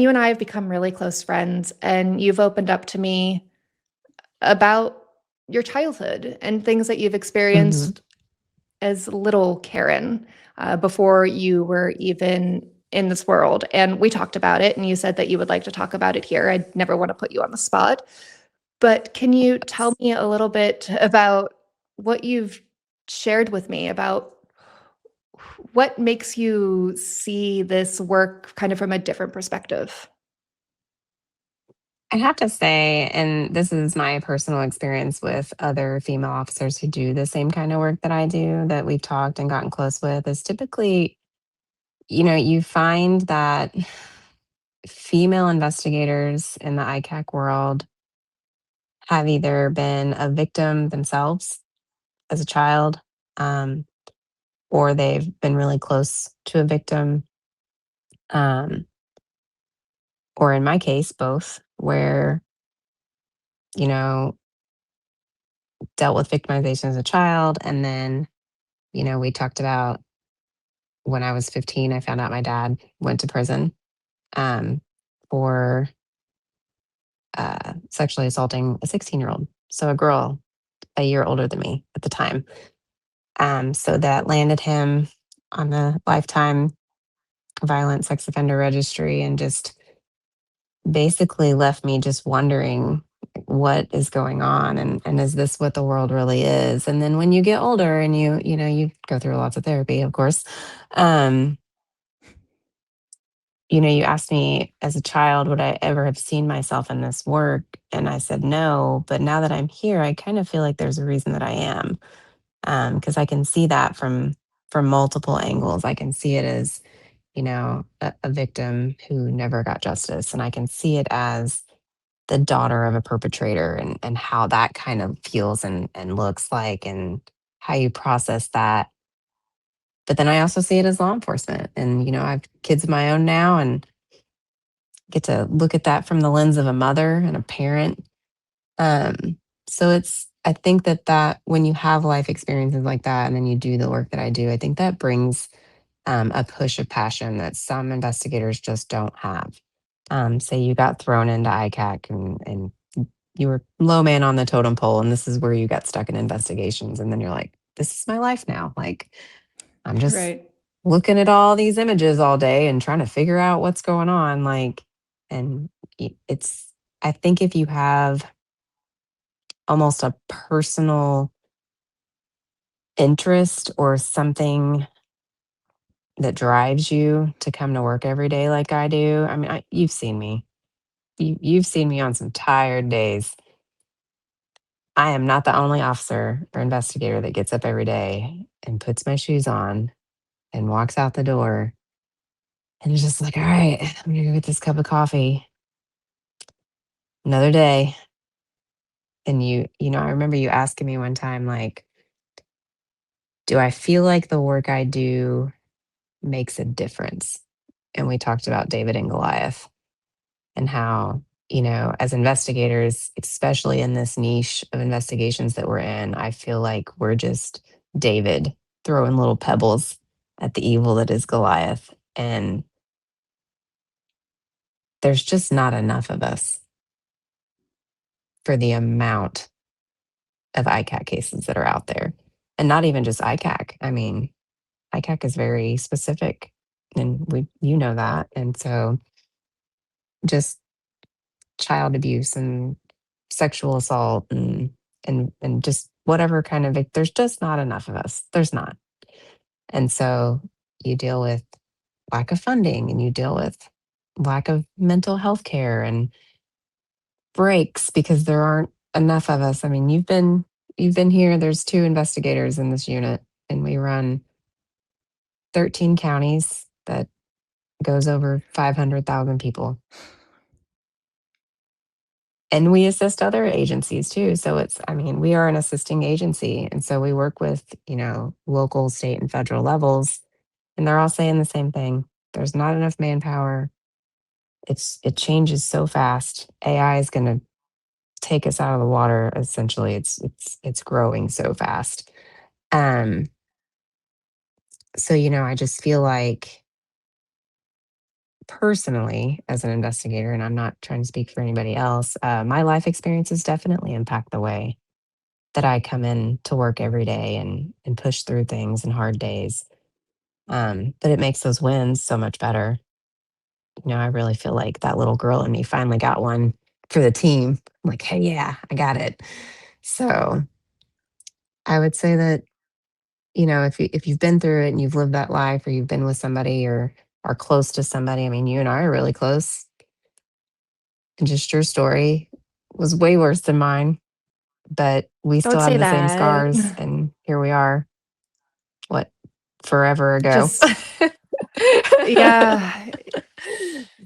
You and I have become really close friends, and you've opened up to me about your childhood and things that you've Mhm. experienced as little Karen before you were even in this world. And we talked about it, and you said that you would like to talk about it here. I'd never want to put you on the spot. But can you tell me a little bit about what you've shared with me about what makes you see this work kind of from a different perspective? I have to say, and this is my personal experience with other female officers who do the same kind of work that I do, that we've talked and gotten close with, is typically, you find that female investigators in the ICAC world have either been a victim themselves as a child, um, or they've been really close to a victim, um, or in my case, both, where, you know, dealt with victimization as a child. And then, we talked about when I was 15, I found out my dad went to prison um, for sexually assaulting a 16-year-old. So a girl a year older than me at the time. So that landed him on the lifetime violent sex offender registry and just basically left me just wondering what is going on, and is this what the world really is. And then when you get older and you go through lots of therapy, of course, um you asked me as a child, would I ever have seen myself in this work? And I said no. But now that I'm here, I kind of feel like there's a reason that I am, because I can see that from multiple angles. I can see it as a victim who never got justice, and I can see it as the daughter of a perpetrator, and how that kind of feels and looks like, and how you process that. But then I also see it as law enforcement, and I have kids of my own now, and get to look at that from the lens of a mother and a parent. So I think that when you have life experiences like that, and then you do the work that I do, I think that brings a push of passion that some investigators just don't have. Say you got thrown into ICAC, and you were low man on the totem pole, and this is where you got stuck in investigations. And then you're like, this is my life now. Like, I'm just Right. looking at all these images all day and trying to figure out what's going on. Like, and it's, I think if you have almost a personal interest or something that drives you to come to work every day like I do. I mean, you've seen me. You've seen me on some tired days. I am not the only officer or investigator that gets up every day and puts my shoes on and walks out the door and is just like, all right, I'm gonna go get this cup of coffee. Another day. And I remember you asking me one time, like, do I feel like the work I do makes a difference? And we talked about David and Goliath, and how, as investigators, especially in this niche of investigations that we're in, I feel like we're just David throwing little pebbles at the evil that is Goliath. And there's just not enough of us for the amount of ICAC cases that are out there. And not even just ICAC. I mean, ICAC is very specific, and you know that. And so just child abuse and sexual assault, and just whatever kind of, there's just not enough of us. There's not. And so you deal with lack of funding, and you deal with lack of mental health care and breaks because there aren't enough of us. I mean, you've been here. There's two investigators in this unit, and we run 13 counties that goes over 500,000 people. And we assist other agencies too. So I mean, we are an assisting agency. And so we work with, local, state, and federal levels. And they're all saying the same thing. There's not enough manpower. It changes so fast. AI is going to take us out of the water. Essentially, it's growing so fast. Um, so I just feel like personally, as an investigator, and I'm not trying to speak for anybody else, my life experiences definitely impact the way that I come in to work every day and push through things and hard days. But it makes those wins so much better. I really feel like that little girl in me finally got one for the team. I'm like, hey, yeah, I got it. So I would say that, if you've been through it and you've lived that life, or you've been with somebody or are close to somebody, I mean, you and I are really close. And just your story was way worse than mine, but we still Don't have say the same that. scars. And here we are, what, forever ago. Just, yeah.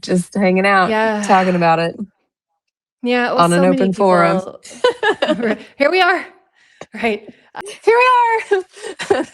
Just hanging out, Yeah. talking about it Yeah. Well, on an so many open forum. people. Here we are. Right. Here we are.